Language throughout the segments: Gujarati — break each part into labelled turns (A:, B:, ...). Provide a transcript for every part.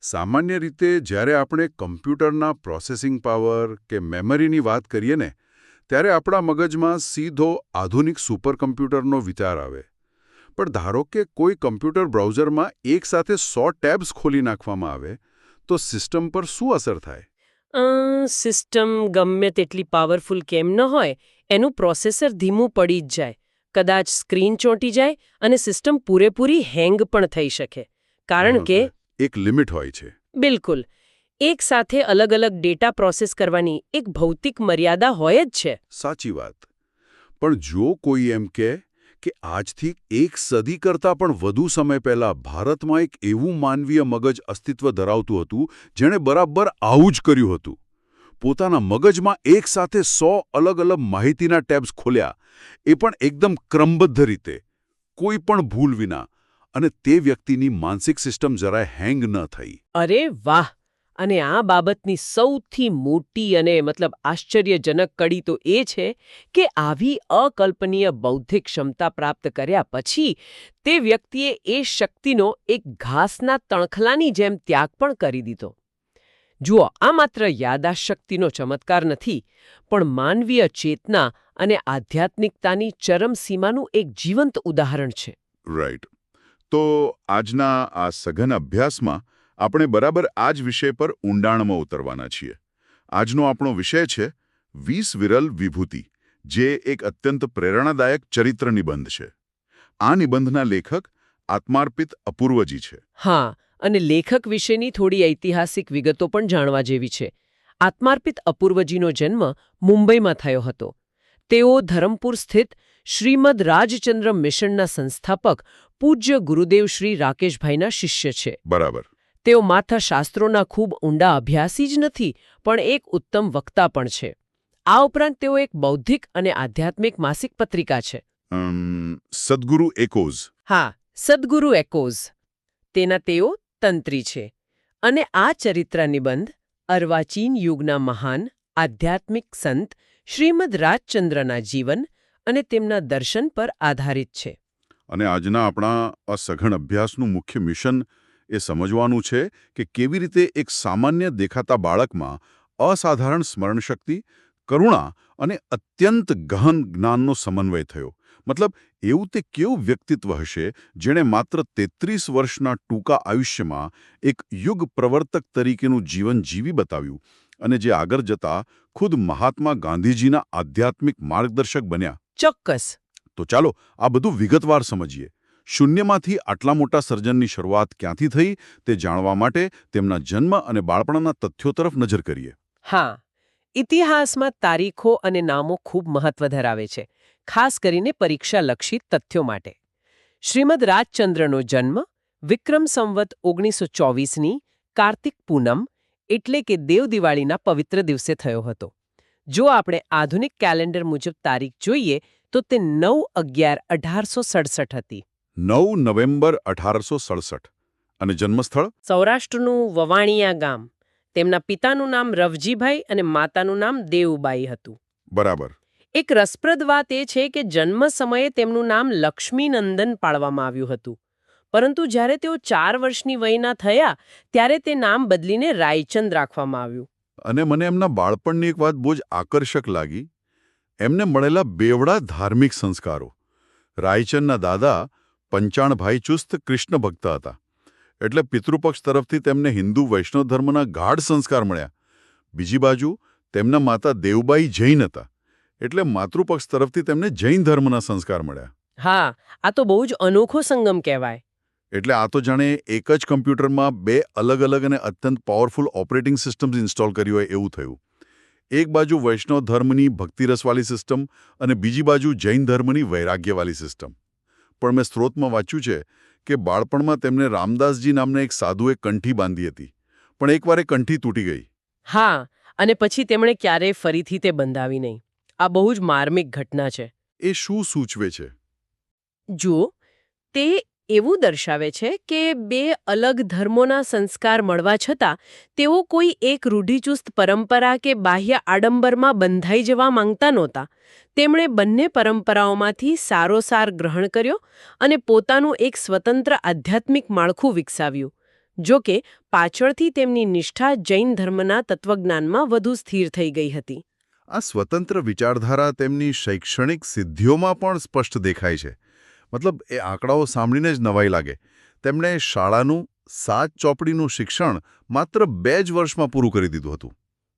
A: સામાન્ય રીતે જ્યારે આપણે કમ્પ્યુટરના પ્રોસેસિંગ પાવર કે મેમરીની વાત કરીએ ને ત્યારે આપણા મગજમાં સીધો આધુનિક સુપરકમ્પ્યુટરનો વિચાર આવે. પણ ધારો કે કોઈ કમ્પ્યુટર બ્રાઉઝરમાં એકસાથે 100 ટેબ્સ ખોલી નાખવામાં આવે તો સિસ્ટમ પર શું અસર થાય?
B: સિસ્ટમ ગમે તેટલી પાવરફુલ કેમ ન હોય, એનું પ્રોસેસર ધીમું પડી જ જાય. કદાચ સ્ક્રીન ચોંટી જાય અને સિસ્ટમ પૂરેપૂરી હેંગ પણ થઈ શકે. કારણ કે
A: એક લિમિટ હોય છે.
B: બિલકુલ, એક સાથે અલગ અલગ ડેટા પ્રોસેસ કરવાની એક ભૌતિક મર્યાદા હોય જ છે.
A: સાચી વાત. પણ જો કોઈ એમ કહે કે આજથી એક સદી કરતાં પણ વધુ સમય પહેલા ભારતમાં એક એવું માનવીય મગજ અસ્તિત્વ ધરાવતું હતું જેણે બરાબર આવું જ કર્યું હતું. પોતાના મગજમાં એકસાથે 100 અલગ અલગ માહિતીના ટેબ્સ ખોલ્યા, એ પણ એકદમ ક્રમબદ્ધ રીતે, કોઈ પણ ભૂલ વિના, અને તે વ્યક્તિની માનસિક સિસ્ટમ જરાય હેંગ ન થઈ.
B: અરે વાહ! અને આ બાબતની સૌથી મોટી અને આશ્ચર્યજનક કડી તો એ છે કે આવી અકલ્પનીય બૌદ્ધિક ક્ષમતા પ્રાપ્ત કર્યા પછી તે વ્યક્તિએ એ શક્તિનો એક ઘાસના તણખલાની જેમ ત્યાગ પણ કરી દીધો. જુઓ, આ માત્ર યાદાશક્તિનો શક્તિનો ચમત્કાર નથી, પણ માનવીય ચેતના અને આધ્યાત્મિકતાની ચરમસીમાનું એક જીવંત ઉદાહરણ છે.
A: રાઈટ. તો આજના આ સઘન અભ્યાસમાં આપણે બરાબર આ જ વિષય પર ઊંડાણમાં ઉતરવાના છીએ. આજનો આપણો વિષય છે 20 વિરલ વિભૂતિ, જે એક અત્યંત પ્રેરણાદાયક ચરિત્ર નિબંધ છે. આ નિબંધના લેખક આત્માર્પિત અપૂર્વજી છે.
B: હા, અને લેખક વિશેની થોડી ઐતિહાસિક વિગતો પણ જાણવા જેવી છે. આત્માર્પિત અપૂર્વજીનો જન્મ મુંબઈમાં થયો હતો. તેઓ ધરમપુર સ્થિત શ્રીમદ રાજચંદ્ર મિશનના સંસ્થાપક પૂજ્ય ગુરુદેવ શ્રી રાકેશભાઈના શિષ્ય છે.
A: બરાબર.
B: તેઓ માત્ર શાસ્ત્રોના ખૂબ ઊંડા અભ્યાસી જ નથી, પણ એક ઉત્તમ વક્તા પણ છે. આ ઉપરાંત તેઓ એક બૌદ્ધિક અને આધ્યાત્મિક માસિક પત્રિકા છે.
A: સદ્ગુરુ એકોઝ.
B: હા, સદ્ગુરુ એકોઝ. તેના તેઓ તંત્રી છે. અને આ ચરિત્ર નિબંધ અર્વાચીન યુગના મહાન આધ્યાત્મિક સંત શ્રીમદ રાજચંદ્રના જીવન અને તેમના દર્શન પર આધારિત છે.
A: અને આજના આપણા અસઘન અભ્યાસનું મુખ્ય મિશન એ સમજવાનું છે કે કેવી રીતે એક સામાન્ય દેખાતા બાળકમાં અસાધારણ સ્મરણશક્તિ, કરુણા અને અત્યંત ગહન જ્ઞાનનો સમન્વય થયો. મતલબ, એવું તે કેવું વ્યક્તિત્વ હશે જેણે માત્ર 33 વર્ષના ટૂંકા આયુષ્યમાં એક યુગ પ્રવર્તક તરીકેનું જીવન જીવી બતાવ્યું અને જે આગળ જતા ખુદ મહાત્મા ગાંધીજીના આધ્યાત્મિક માર્ગદર્શક બન્યા.
B: ચોક્કસ.
A: તો ચાલો આ બધું વિગતવાર સમજીએ. શૂન્યમાંથી આટલા મોટા સર્જનની શરૂઆત ક્યાંથી થઈ તે જાણવા માટે તેમના જન્મ અને બાળપણના તથ્યો તરફ નજર કરીએ.
B: હા, ઇતિહાસમાં તારીખો અને નામો ખૂબ મહત્વ ધરાવે છે, ખાસ કરીને પરીક્ષાલક્ષી તથ્યો માટે. શ્રીમદ રાજચંદ્રનો જન્મ વિક્રમ સંવત 1924ની કાર્તિક પૂનમ એટલે કે દેવ દિવાળીના પવિત્ર દિવસે થયો હતો. જો આપણે આધુનિક કેલેન્ડર મુજબ તારીખ જોઈએ તો તે 9/11/1867 હતી.
A: 9 નવેમ્બર 1867. અને જન્મસ્થળ?
B: સૌરાષ્ટ્રનું વવાણિયા ગામ. તેમના પિતાનું નામ રવજીભાઈ અને માતાનું નામ દેવુબાઈ હતું.
A: બરાબર.
B: એક રસપ્રદ વાત એ છે કે જન્મ સમયે તેમનું નામ લક્ષ્મીનંદન પાડવામાં આવ્યું હતું. પરંતુ જ્યારે તેઓ 4 વર્ષની વયના થયા ત્યારે તે નામ બદલીને રાયચંદ રાખવામાં આવ્યું.
A: અને મને એમના બાળપણની એક વાત બહુ જ આકર્ષક લાગી. એમને મળેલા બેવડા ધાર્મિક સંસ્કારો. રાયચંદના દાદા પંચાણભાઈ ચુસ્ત કૃષ્ણ ભક્ત હતા. એટલે પિતૃપક્ષ તરફથી તેમને હિન્દુ વૈષ્ણવ ધર્મના ગાઢ સંસ્કાર મળ્યા. બીજી બાજુ તેમના માતા દેવબાઈ જૈન હતા. એટલે માતૃપક્ષ તરફથી તેમને જૈન ધર્મના સંસ્કાર મળ્યા.
B: હા, આ તો બહુ જ અનોખો સંગમ કહેવાય.
A: એટલે આ તો જાણે એક જ કમ્પ્યુટરમાં 2 અલગ અલગ અને અત્યંત પાવરફુલ ઓપરેટિંગ સિસ્ટમ્સ ઇન્સ્ટોલ કરી હોય એવું થયું. એક બાજુ વૈષ્ણવ ધર્મની ભક્તિરસવાળી સિસ્ટમ અને બીજી બાજુ જૈન ધર્મની વૈરાગ્યવાળી સિસ્ટમ. પણ મેં સ્ત્રોતમાં વાંચ્યું છે કે બાળપણમાં તેમને રામદાસજી નામના એક સાધુએ કંઠી બાંધી હતી. પણ એકવાર એ કંઠી તૂટી ગઈ.
B: હા, અને પછી તેમણે ક્યારેય ફરીથી તે બંધાવી નહીં. આ બહુ જ માર્મિક ઘટના છે.
A: એ શું સૂચવે છે?
B: જુઓ, તે એવું દર્શાવે છે કે 2 અલગ ધર્મોના સંસ્કાર મળવા છતાં તેઓ કોઈ એક રૂઢિચુસ્ત પરંપરા કે બાહ્ય આડંબરમાં બંધાઈ જવા માંગતા નહોતા. તેમણે બંને પરંપરાઓમાંથી સારોસાર ગ્રહણ કર્યો અને પોતાનું એક સ્વતંત્ર આધ્યાત્મિક માળખું વિકસાવ્યું. જો કે પાછળથી તેમની નિષ્ઠા જૈન ધર્મના તત્વજ્ઞાનમાં વધુ સ્થિર થઈ ગઈ હતી.
A: આ સ્વતંત્ર વિચારધારા તેમની શૈક્ષણિક સિદ્ધિઓમાં પણ સ્પષ્ટ દેખાય છે. મતલબ એ આંકડાઓ સાંભળીને જ નવાઈ લાગે. તેમણે શાળાનું 7 ચોપડીનું શિક્ષણ માત્ર 2 જ વર્ષમાં પૂરું કરી દીધું હતું.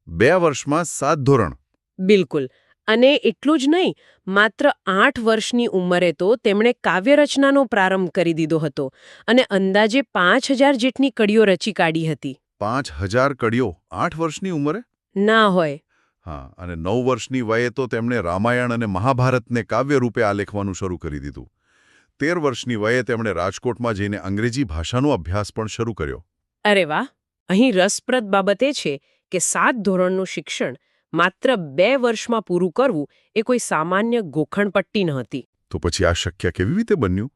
A: 2 વર્ષમાં 7 ધોરણ.
B: બિલકુલ. અને એટલું જ નહીં, માત્ર 8 વર્ષની ઉંમરે તો તેમણે કાવ્યરચનાનો પ્રારંભ કરી દીધો હતો અને અંદાજે 5000 જેટલી કડીઓ રચી કાઢી હતી.
A: 5000 કડીઓ 8 વર્ષની ઉંમરે?
B: ના હોય.
A: હા, અને 9 વર્ષની વયે તો તેમણે રામાયણ અને મહાભારતને કાવ્ય રૂપે આલેખવાનું શરૂ કરી દીધું. 13 વર્ષની વયે તેમણે રાજકોટમાં જઈને અંગ્રેજી ભાષાનો અભ્યાસ પણ શરૂ કર્યો.
B: અરે વાહ! અહીં રસપ્રદ બાબત એ છે કે 7 ધોરણનું શિક્ષણ માત્ર 2 વર્ષમાં પૂરું કરવું એ કોઈ સામાન્ય ગોખણપટ્ટી નહોતી.
A: તો પછી આ શક્ય કેવી રીતે બન્યું?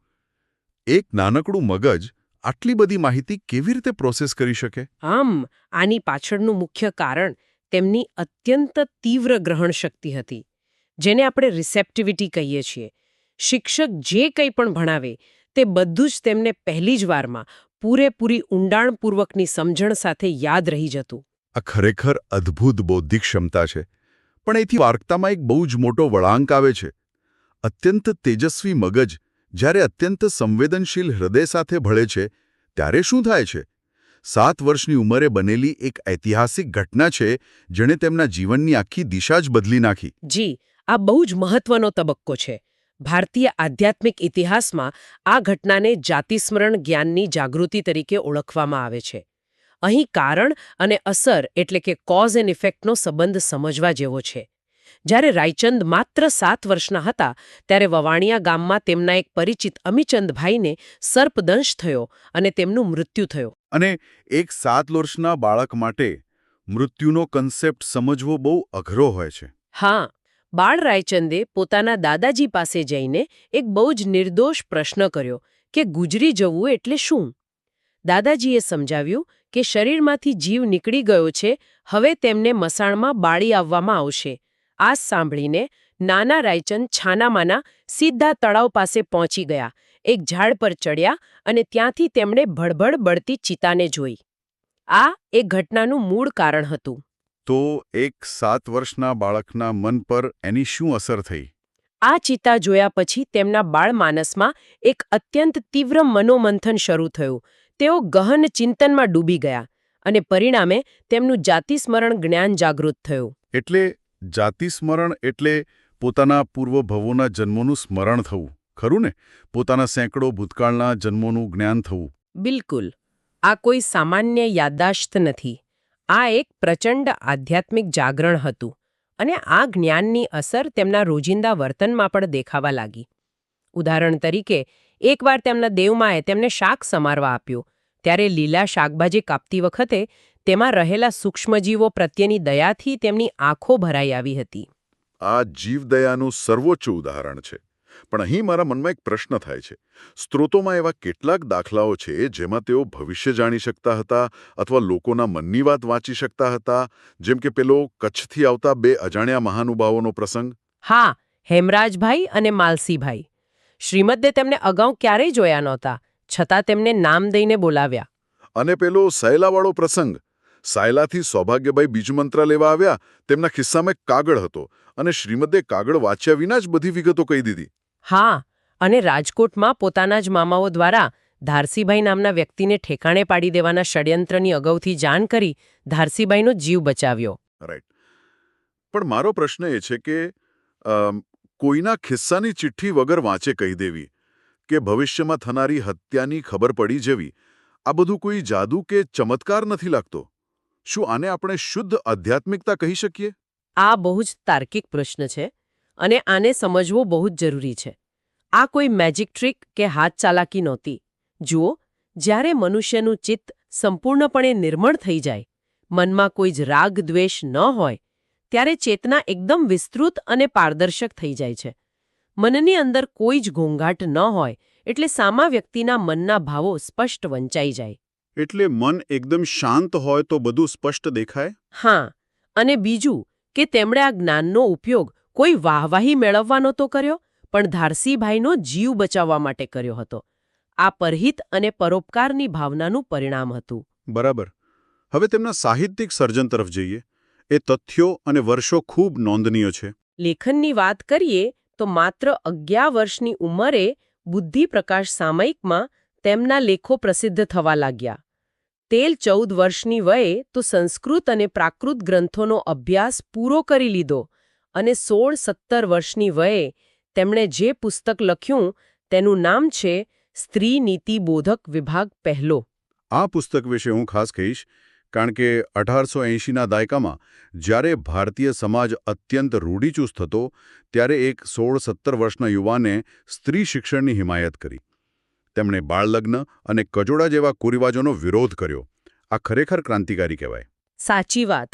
A: એક નાનકડું મગજ આટલી બધી માહિતી કેવી રીતે પ્રોસેસ કરી શકે?
B: આની પાછળનું મુખ્ય કારણ તેમની અત્યંત તીવ્ર ગ્રહણ શક્તિ હતી, જેને આપણે રિસેપ્ટિવિટી કહીએ છીએ. શિક્ષક જે કંઈ પણ ભણાવે તે બધું જ તેમને પહેલી જ વારમાં પૂરેપૂરી ઊંડાણપૂર્વકની સમજણ સાથે યાદ રહી જતું.
A: આ ખરેખર અદ્ભુત બૌદ્ધિક ક્ષમતા છે. પણ એથી વાર્તામાં એક બહુ જ મોટો વળાંક આવે છે. અત્યંત તેજસ્વી મગજ જ્યારે અત્યંત સંવેદનશીલ હૃદય સાથે ભળે છે ત્યારે શું થાય છે? 7 વર્ષની ઉંમરે બનેલી એક ઐતિહાસિક ઘટના છે જેણે તેમના જીવનની આખી દિશા જ બદલી નાખી.
B: જી, આ બહુ જ મહત્વનો તબક્કો છે. ભારતીય આધ્યાત્મિક ઇતિહાસમાં આ ઘટનાને જાતિસ્મરણ જ્ઞાનની જાગૃતિ તરીકે ઓળખવામાં આવે છે. અહીં કારણ અને અસર એટલે કે કોઝ એન્ડ ઇફેક્ટનો સંબંધ સમજવા જેવો છે. જ્યારે રાયચંદ માત્ર 7 વર્ષના હતા ત્યારે વવાણિયા ગામમાં તેમના એક પરિચિત અમીચંદભાઈને સર્પદંશ થયો અને તેમનું મૃત્યુ થયો.
A: અને એક 7 વર્ષના બાળક માટે મૃત્યુનો કન્સેપ્ટ સમજવો બહુ અઘરો હોય છે.
B: હા, બાળ રાયચંદે પોતાના દાદાજી પાસે જઈને એક બહુ જ નિર્દોષ પ્રશ્ન કર્યો કે ગુજરી જવું એટલે શું? દાદાજીએ સમજાવ્યું કે શરીરમાંથી જીવ નીકળી ગયો છે, હવે તેમને મસાણમાં બાળી આવવામાં આવશે. આ સાંભળીને નાના રાયચંદ છાનામાના સીધા તળાવ પાસે પહોંચી ગયા, એક ઝાડ પર ચડ્યા અને ત્યાંથી તેમણે ભડભડ બળતી ચિતાને જોઈ. આ એક ઘટનાનું મૂળ કારણ હતું.
A: તો એક 7 વર્ષના બાળકના મન પર એની શું અસર થઈ?
B: આ ચિતા જોયા પછી તેમના બાળમાનસમાં એક અત્યંત તીવ્ર મનોમંથન શરૂ થયું. તેઓ ગહન ચિંતનમાં ડૂબી ગયા અને પરિણામે તેમનું જાતિસ્મરણ જ્ઞાન જાગૃત થયું.
A: એટલે જાતિસ્મરણ એટલે પોતાના પૂર્વભવોના જન્મોનું સ્મરણ થવું, ખરું ને? પોતાના સેંકડો ભૂતકાળના જન્મોનું જ્ઞાન થવું.
B: બિલકુલ. આ કોઈ સામાન્ય યાદદાશ્ત નથી. આ એક પ્રચંડ આધ્યાત્મિક જાગરણ હતું અને આ જ્ઞાનની અસર તેમના રોજિંદા વર્તનમાં પણ દેખાવા લાગી. ઉદાહરણ તરીકે, એકવાર તેમના દેવમાએ તેમને શાક સમારવા આપ્યું ત્યારે લીલા શાકભાજી કાપતી વખતે તેમાં રહેલા સૂક્ષ્મજીવો પ્રત્યેની દયાથી તેમની આંખો ભરાઈ આવી હતી.
A: આ જીવદયાનું સર્વોચ્ચ ઉદાહરણ છે. પણ અહીં મારા મનમાં એક પ્રશ્ન થાય છે. સ્ત્રોતોમાં એવા કેટલાક દાખલાઓ છે જેમાં તેઓ ભવિષ્ય જાણી શકતા હતા અથવા લોકોના મનની વાત વાંચી શકતા હતા, જેમ કે પેલો કચ્છથી આવતા 2 અજાણ્યા મહાનુભાવોનો પ્રસંગ.
B: હા, હેમરાજભાઈ અને માલસીભાઈ. શ્રીમદ્દે તેમને અગાઉ ક્યારેય જોયા નહોતા, છતાં તેમને નામ દઈને બોલાવ્યા.
A: અને પેલો સાયલાવાળો પ્રસંગ. સાયલાથી સૌભાગ્યભાઈ બીજમંત્ર લેવા આવ્યા, તેમના ખિસ્સામાં એક કાગળ હતો અને શ્રીમદ્દે કાગળ વાંચ્યા વિના જ બધી વિગતો કહી દીધી.
B: હા, અને રાજકોટમાં પોતાના જ મામાઓ દ્વારા ધારસીભાઈ નામના વ્યક્તિને ઠેકાણે પાડી દેવાના ષડયંત્રની અગાઉથી જાણ કરી ધારસીભાઈનો જીવ બચાવ્યો.
A: રાઈટ. પણ મારો પ્રશ્ન એ છે કે કોઈના ખિસ્સાની ચિઠ્ઠી વગર વાંચે કહી દેવી કે ભવિષ્યમાં થનારી હત્યાની ખબર પડી જવી, આ બધું કોઈ જાદુ કે ચમત્કાર નથી લાગતો? શું આને આપણે શુદ્ધ આધ્યાત્મિકતા કહી શકીએ?
B: આ બહુ જ તાર્કિક પ્રશ્ન છે અને આને સમજવો બહુ જ જરૂરી છે. આ કોઈ મેજિક ટ્રીક કે હાથ ચાલાકી નહોતી. જુઓ, જ્યારે મનુષ્યનું ચિત્ત સંપૂર્ણપણે નિર્મળ થઈ જાય, મનમાં કોઈ જ રાગ દ્વેષ ન હોય, ત્યારે ચેતના એકદમ વિસ્તૃત અને પારદર્શક થઈ જાય છે. મનની અંદર કોઈ જ ઘોંઘાટ ન હોય એટલે સામા વ્યક્તિના મનના ભાવો સ્પષ્ટ વંચાઈ જાય.
A: એટલે મન એકદમ શાંત હોય તો બધું સ્પષ્ટ દેખાય?
B: હા, અને બીજું કે તેમણે આ જ્ઞાનનો ઉપયોગ કોઈ વાહવાહી મેળવવા નહોતો કર્યો, પણ ધારસીભાઈનો જીવ બચાવવા માટે કર્યો હતો. આ પરહિત અને પરોપકારની ભાવનાનું પરિણામ હતું.
A: બરાબર. હવે તેમના સાહિત્યિક સર્જન તરફ જઈએ. એ તથ્યો અને વર્ષો ખૂબ નોંધનીય છે.
B: લેખનની વાત કરીએ તો માત્ર 11 વર્ષની ઉંમરે બુદ્ધિપ્રકાશ સામયિકમાં તેમના લેખો પ્રસિદ્ધ થવા લાગ્યા. 13-14 વર્ષની વયે તો સંસ્કૃત અને પ્રાકૃત ગ્રંથોનો અભ્યાસ પૂરો કરી લીધો અને 16-17 વર્ષની વયે તેમણે જે પુસ્તક લખ્યું તેનું નામ છે સ્ત્રી નીતિ બોધક વિભાગ પહેલો.
A: આ પુસ્તક વિશે હું ખાસ કહીશ કારણ કે 1880ના દાયકામાં જ્યારે ભારતીય સમાજ અત્યંત રૂઢિચુસ્ત હતો ત્યારે એક 16-17 વર્ષના યુવાને સ્ત્રી શિક્ષણની હિમાયત કરી. તેમણે બાળલગ્ન અને કજોડા જેવા કુરિવાજોનો વિરોધ કર્યો. આ ખરેખર ક્રાંતિકારી કહેવાય.
B: સાચી વાત.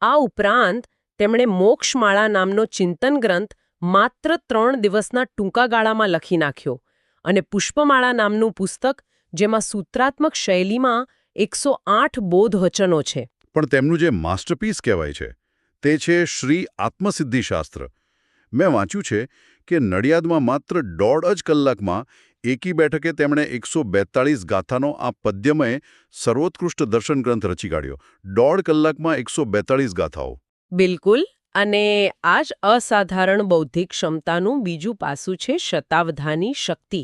B: આ ઉપરાંત તેમણે મોક્ષમાળા નામનો ચિંતન ગ્રંથ માત્ર 3 દિવસના ટૂંકા ગાળામાં લખી નાખ્યો અને પુષ્પમાળા નામનું પુસ્તક જેમાં સૂત્રાત્મક શૈલીમાં 108 બોધવચનો છે.
A: પણ તેમનું જે માસ્ટરપીસ કહેવાય છે તે છે શ્રી આત્મસિદ્ધિશાસ્ત્ર. મેં વાંચ્યું છે કે નડિયાદમાં માત્ર 1.5 કલાકમાં એકી બેઠકે તેમણે 142 ગાથાનો આ પદ્યમય સર્વોત્કૃષ્ટ દર્શન ગ્રંથ રચી કાઢ્યો. 1.5 કલાકમાં 142 ગાથાઓ.
B: બિલકુલ. અને આ જ અસાધારણ બૌદ્ધિક ક્ષમતાનું બીજું પાસું છે શતાવધાની શક્તિ.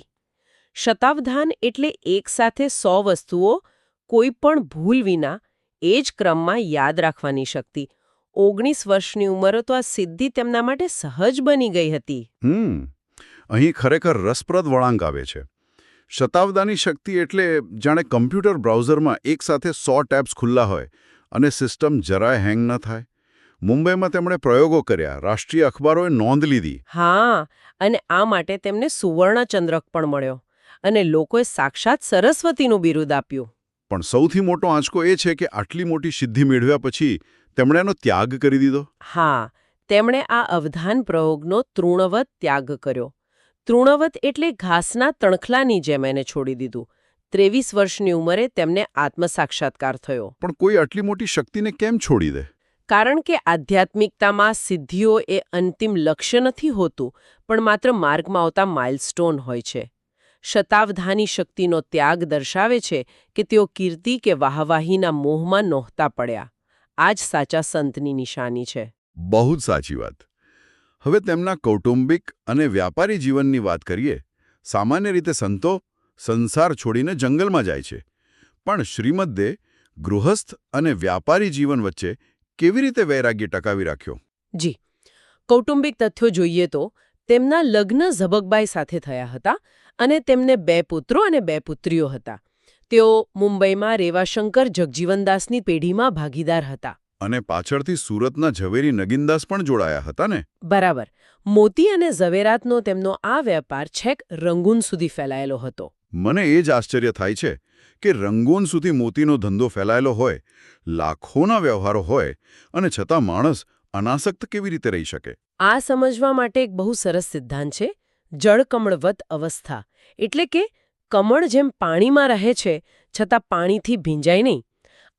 B: શતાવધાન એટલે એકસાથે 100 વસ્તુઓ કોઈ પણ ભૂલ વિના એ જ ક્રમમાં યાદ રાખવાની શક્તિ. 19 વર્ષની ઉંમરે તો આ સિદ્ધિ તેમના માટે સહજ બની ગઈ હતી.
A: અહીં ખરેખર રસપ્રદ વળાંક આવે છે. શતાવધાની શક્તિ એટલે જાણે કમ્પ્યુટર બ્રાઉઝરમાં એકસાથે 100 ટેબ્સ ખુલ્લા હોય અને સિસ્ટમ જરાય હેંગ ન થાય. મુંબઈમાં તેમણે પ્રયોગો કર્યા, રાષ્ટ્રીય અખબારોએ નોંધ લીધી.
B: હા, અને આ માટે તેમને સુવર્ણચંદ્રક પણ મળ્યો અને લોકોએ સાક્ષાત સરસ્વતીનું બિરુદ આપ્યું.
A: પણ સૌથી મોટો આંચકો એ છે કે આટલી મોટી સિદ્ધિ મેળવ્યા પછી તેમણે એનો ત્યાગ કરી દીધો.
B: હા, તેમણે આ અવધાન પ્રયોગનો તૃણવત ત્યાગ કર્યો. તૃણવત એટલે ઘાસના તણખલાની જેમ એને છોડી દીધું. 23 વર્ષની ઉંમરે તેમને આત્મસાક્ષાત્કાર થયો.
A: પણ કોઈ આટલી મોટી શક્તિને કેમ છોડી દે?
B: કારણ કે આધ્યાત્મિકતામાં સિદ્ધિઓ એ અંતિમ લક્ષ્ય નથી હોતું, પણ માત્ર માર્ગમાં આવતા માઇલસ્ટોન હોય છે. શતાવધાની શક્તિનો ત્યાગ દર્શાવે છે કે તેઓ કીર્તિ કે વાહવાહીના મોહમાં નહોતા પડ્યા. આ જ સાચા સંતની નિશાની છે.
A: બહુ જ સાચી વાત. હવે તેમના કૌટુંબિક અને વ્યાપારી જીવનની વાત કરીએ. સામાન્ય રીતે સંતો સંસાર છોડીને જંગલમાં જાય છે, પણ શ્રીમદ્દે ગૃહસ્થ અને વ્યાપારી જીવન વચ્ચે કેવી રીતે વૈરાગ્ય ટકાવી રાખ્યો?
B: જી, કૌટુંબિક તથ્યો જોઈએ તો તેમના લગ્ન ઝબકબાઈ સાથે થયા હતા અને તેમને 2 પુત્રો અને 2 પુત્રીઓ હતા. તેઓ મુંબઈમાં રેવાશંકર જગજીવનદાસની પેઢીમાં ભાગીદાર હતા.
A: અને પાછળથી સુરતના ઝવેરી નગીનદાસ પણ જોડાયા હતા ને?
B: બરાબર. મોતી અને ઝવેરાતનો તેમનો આ વેપાર છેક રંગૂન સુધી ફેલાયેલો હતો.
A: મને એ જ આશ્ચર્ય થાય છે કે રંગૂન સુધી મોતીનો ધંધો ફેલાયેલો હોય, લાખોના વ્યવહારો હોય અને છતાં માણસ અનાસક્ત કેવી રીતે રહી શકે?
B: આ સમજવા માટે એક બહુ સરસ સિદ્ધાંત છે, જળકમળવત અવસ્થા. એટલે કે કમળ જેમ પાણીમાં રહે છે છતાં પાણીથી ભીંજાય નહીં.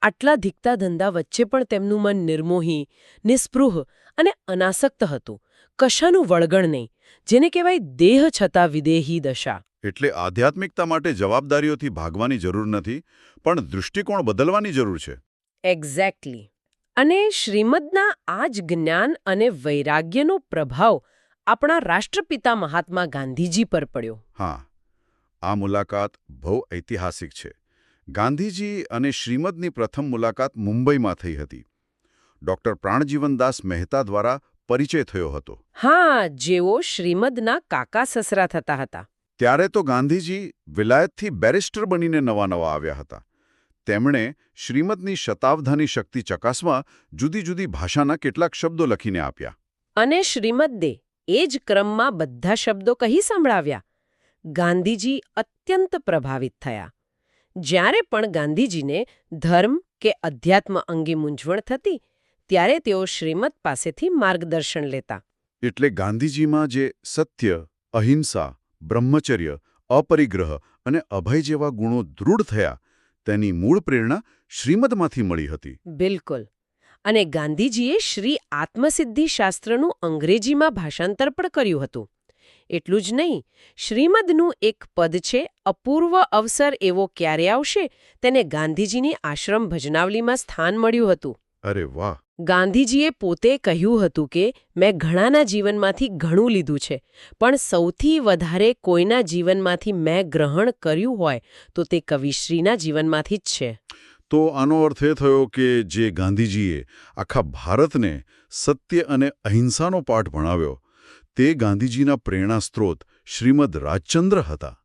B: આટલા ધીકતા ધંધા વચ્ચે પણ તેમનું મન નિર્મોહી, નિસ્પૃહ અને અનાસક્ત હતું. કશાનું વળગણ નહીં, જેને કહેવાય દેહ છતાં વિદેહી દશા.
A: એટલે આધ્યાત્મિકતા માટે જવાબદારીઓથી ભાગવાની જરૂર નથી, પણ દૃષ્ટિકોણ બદલવાની જરૂર છે.
B: એક્ઝેક્ટલી. અને શ્રીમદના આ જ જ્ઞાન અને વૈરાગ્યનો પ્રભાવ આપણા રાષ્ટ્રપિતા મહાત્મા ગાંધીજી પર પડ્યો.
A: હા, આ મુલાકાત બહુ ઐતિહાસિક છે. ગાંધીજી અને શ્રીમદની પ્રથમ મુલાકાત મુંબઈમાં થઈ હતી. ડૉક્ટર પ્રાણજીવનદાસ મહેતા દ્વારા પરિચય થયો હતો.
B: હા, જેઓ શ્રીમદના કાકા સસરા થતા હતા.
A: ત્યારે તો ગાંધીજી વિલાયતથી બેરિસ્ટર બનીને નવા આવ્યા હતા. તેમણે શ્રીમદની શતાવધાની શક્તિ ચકાસવા જુદી જુદી ભાષાના કેટલાક શબ્દો લખીને આપ્યા.
B: અને શ્રીમદ્દે એ જ ક્રમમાં બધા શબ્દો કહી સંભળાવ્યા. ગાંધીજી અત્યંત પ્રભાવિત થયા. જ્યારે પણ ગાંધીજીને ધર્મ કે અધ્યાત્મ અંગે મૂંઝવણ થતી, ત્યારે તેઓ શ્રીમદ પાસેથી માર્ગદર્શન લેતા.
A: એટલે ગાંધીજીમાં જે સત્ય, અહિંસા, બ્રહ્મચર્ય, અપરિગ્રહ અને અભય જેવા ગુણો દૃઢ થયા, તેની મૂળ પ્રેરણા શ્રીમદમાંથી મળી હતી.
B: બિલકુલ. અને ગાંધીજીએ શ્રી આત્મસિદ્ધિ શાસ્ત્રનું અંગ્રેજીમાં ભાષાંતર પણ કર્યું હતું. એટલું જ નહીં, શ્રીમદનું એક પદ છે, અપૂર્વ અવસર એવો ક્યારે આવશે, તેને ગાંધીજીની આશ્રમ ભજનાવલીમાં સ્થાન મળ્યું હતું.
A: અરે વાહ!
B: ગાંધીજીએ પોતે કહ્યું હતું કે મેં ઘણાના જીવનમાંથી ઘણું લીધું છે, પણ સૌથી વધારે કોઈના જીવનમાંથી મેં ગ્રહણ કર્યું હોય તો તે કવિશ્રીના જીવનમાંથી જ છે.
A: તો આનો અર્થ એ થયો કે જે ગાંધીજીએ આખા ભારતને સત્ય અને અહિંસાનો પાઠ ભણાવ્યો, તે ગાંધીજીના પ્રેરણા સ્ત્રોત શ્રીમદ રાજચંદ્ર હતા.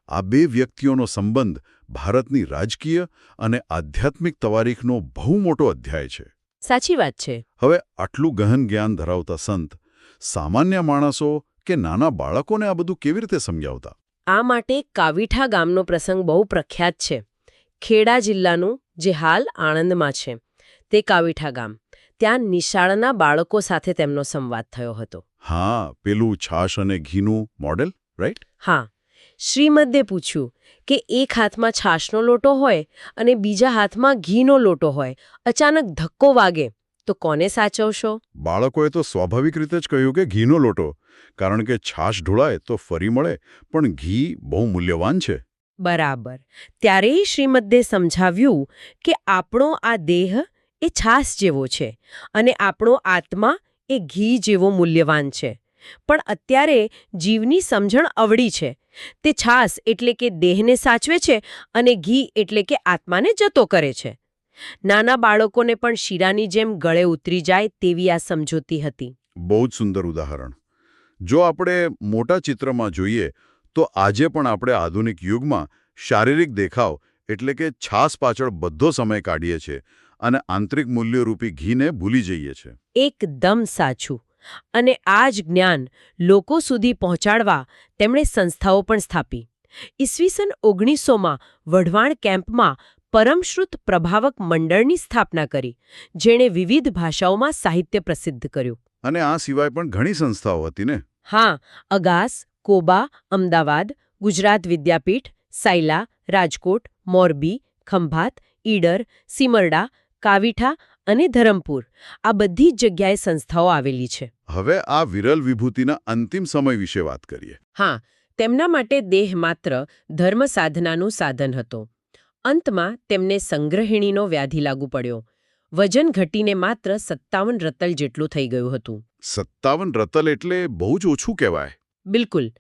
A: આ બે વ્યક્તિઓનો સંબંધ ભારતની રાજકીય અને આધ્યાત્મિક તવારીખનો બહુ મોટો અધ્યાય છે.
B: સાચી વાત છે.
A: હવે આટલું ગહન જ્ઞાન ધરાવતા સંત સામાન્ય માણસો કે નાના બાળકોને આ બધું કેવી રીતે સમજાવતા?
B: આ માટે કાવીઠા ગામનો પ્રસંગ બહુ પ્રખ્યાત છે. ખેડા જિલ્લાનું, જે હાલ આણંદમાં છે, તે કાવીઠા ગામ. ત્યાં નિશાળના બાળકો સાથે તેમનો સંવાદ થયો હતો.
A: હા, પેલું છાશ અને ઘીનું મોડેલ, રાઈટ?
B: હા, શ્રીમદે પૂછ્યું કે એક હાથમાં છાશનો લોટો હોય અને બીજા હાથમાં ઘીનો લોટો હોય, અચાનક ધક્કો વાગે તો કોને સાચવશો?
A: બાળકોએ તો સ્વાભાવિક રીતે જ કહ્યું કે ઘીનો લોટો, કારણ કે છાશ ઢોળાય તો ફરી મળે, પણ ઘી બહુ મૂલ્યવાન છે.
B: બરાબર. ત્યારે શ્રીમદ્દે સમજાવ્યું કે આપણો આ દેહ એ છાશ જેવો છે અને આપણો આત્મા એ ઘી જેવો મૂલ્યવાન છે. પણ અત્યારે જીવની સમજણ અવળી છે. તે છાશ એટલે કે દેહને સાચવે છે અને ઘી એટલે કે આત્માને જતો કરે છે. નાના બાળકોને પણ શીરાની જેમ ગળે ઉતરી જાય તેવી આ સમજૂતી હતી.
A: બહુ જ સુંદર ઉદાહરણ. જો આપણે મોટા ચિત્રમાં જોઈએ તો આજે પણ આપણે આધુનિક યુગમાં શારીરિક દેખાવ એટલે કે છાસ પાછળ બધો સમય કાઢીએ છીએ અને આંતરિક મૂલ્યરૂપી ઘીને ભૂલી જઈએ છીએ.
B: એકદમ સાચું. અને આ જ જ્ઞાન લોકો સુધી પહોંચાડવા તેમણે સંસ્થાઓ પણ સ્થાપી. ઈસવીસન 1900માં વઢવાણ કેમ્પમાં પરમશ્રુત પ્રભાવક મંડળની સ્થાપના કરી, જેણે વિવિધ ભાષાઓમાં સાહિત્ય પ્રસિદ્ધ કર્યું.
A: અને આ સિવાય પણ ઘણી સંસ્થાઓ હતી ને?
B: હા, અગાસ, કોબા, અમદાવાદ, ગુજરાત વિદ્યાપીઠ, સાયલા, રાજકોટ, મોરબી, ખંભાત, ઈડર, સિમરડા, કાવીઠા અને ધરમપુર, આ બધી જ જગ્યાએ સંસ્થાઓ આવેલી છે.
A: હવે આ વિરલ વિભૂતિના અંતિમ સમય વિશે વાત કરીએ.
B: હા, તેમના માટે દેહ માત્ર ધર્મ સાધનાનું સાધન હતો. અંતમાં તેમને સંગ્રહિણીનો વ્યાધિ લાગુ પડ્યો. વજન ઘટીને માત્ર 57 રતલ જેટલું થઈ ગયું હતું.
A: 57 રતલ એટલે બહુ જ ઓછું કહેવાય.
B: બિલકુલ.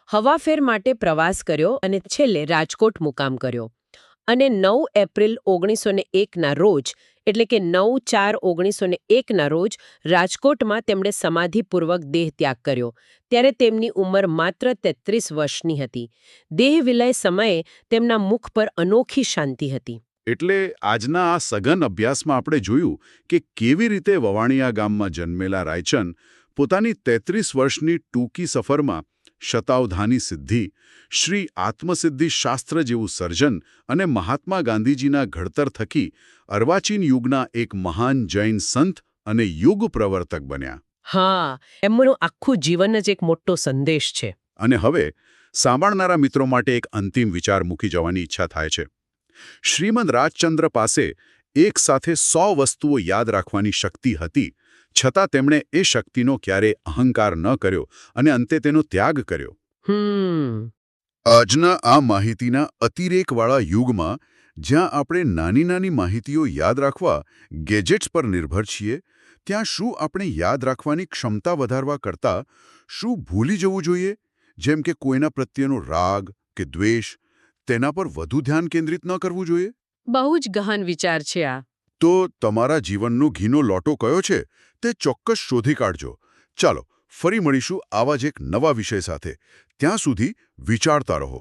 B: હવાફેર માટે પ્રવાસ કર્યો અને છેલ્લે રાજકોટ મુકામ કર્યો. અને 9 એપ્રિલ 1901ના રોજ, એટલે કે 9/4/1901ના રોજ રાજકોટમાં તેમણે સમાધિપૂર્વક દેહ ત્યાગ કર્યો. ત્યારે તેમની ઉંમર માત્ર 33 વર્ષની હતી. દેહ વિલય સમયે તેમના મુખ પર અનોખી શાંતિ હતી.
A: એટલે આજના આ સઘન અભ્યાસમાં આપણે જોયું કે કેવી રીતે વવાણિયા ગામમાં જન્મેલા રાયચંદ પોતાની 33 વર્ષની ટૂંકી સફરમાં શતાવધાની સિદ્ધિ, શ્રી આત્મસિદ્ધિ શાસ્ત્ર જેવું સર્જન અને મહાત્મા ગાંધીજીના ઘડતર થકી અર્વાચીન યુગના એક મહાન જૈન સંત અને યુગ પ્રવર્તક બન્યા.
B: હા, એમનું આખું જીવન જ એક મોટો સંદેશ છે.
A: અને હવે સાંભળનારા મિત્રો માટે એક અંતિમ વિચાર મૂકી જવાની ઈચ્છા થાય છે. શ્રીમદ રાજચંદ્ર પાસે એક સાથે 100 વસ્તુઓ યાદ રાખવાની શક્તિ હતી, છતાં તેમણે એ શક્તિનો ક્યારે અહંકાર ન કર્યો અને અંતે તેનો ત્યાગ કર્યો. આજના આ માહિતીના અતિરેકવાળા યુગમાં જ્યાં આપણે નાની નાની માહિતીઓ યાદ રાખવા ગેજેટ્સ પર નિર્ભર છીએ, ત્યાં શું આપણે યાદ રાખવાની ક્ષમતા વધારવા કરતાં શું ભૂલી જવું જોઈએ, જેમ કે કોઈના પ્રત્યેનો રાગ કે દ્વેષ, તેના પર વધુ ધ્યાન કેન્દ્રિત ન કરવું જોઈએ?
B: બહુ જ ગહન વિચાર છે આ.
A: તો તમારા જીવનનો ઘીનો લોટો કયો છે તે ચોક્કસ શોધી કાઢજો. ચાલો, ફરી મળીશું આવા જ એક નવા વિષય સાથે. ત્યાં સુધી વિચારતા રહો.